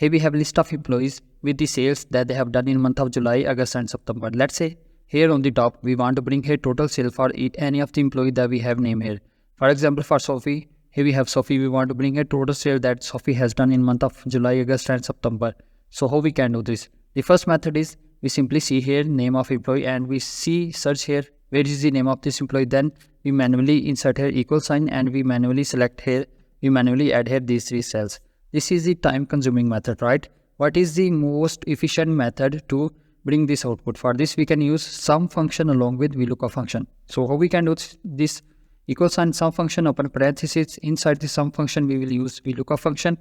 Here we have a list of employees with the sales that they have done in month of July, August and September. Let's say here on the top, we want to bring here total sale for any of the employee that we have named here. For example, for Sophie, here we have Sophie. We want to bring a total sale that Sophie has done in month of July, August and September. So how we can do this? The first method is we simply see here name of employee and we search here where is the name of this employee. Then we manually insert here equal sign and we manually select here, we manually add here these three cells. This is the time consuming method, right? What is the most efficient method to bring this output? For this, we can use SUM function along with VLOOKUP function. So how we can do this? Equal sign SUM function, open parentheses. Inside the SUM function, we will use VLOOKUP function.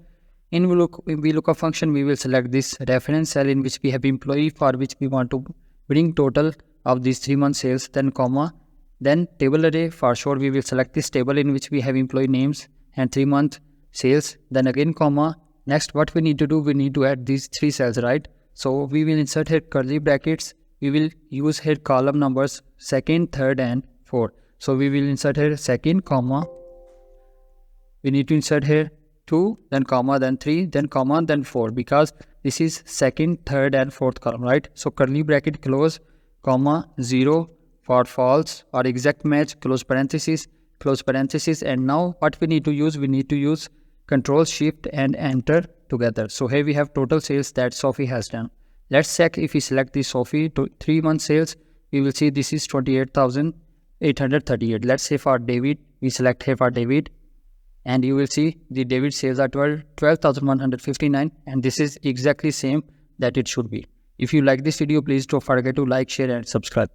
In VLOOKUP function, we will select this reference cell in which we have employee for which we want to bring total of these 3 month sales, then comma, then table array. For sure, we will select this table in which we have employee names and 3 month sales, then again comma. Next, what we need to do, we need to add these 3 cells, right? So we will insert here curly brackets. We will use here column numbers second, third and fourth. So we will insert here second comma. We need to insert here 2, then comma, then 3, then comma, then 4, because this is second, third and fourth column, right? So curly bracket close, comma, 0 for false or exact match, close parenthesis. And now what we need to use, we need to use Control Shift and Enter together. So here we have total sales that Sophie has done. Let's check if we select the Sophie to 3 month sales, we will see this is 28,838. Let's say for David, we select here for David and you will see the David sales are 12,159 and this is exactly same that it should be. If you like this video, please don't forget to like, share and subscribe.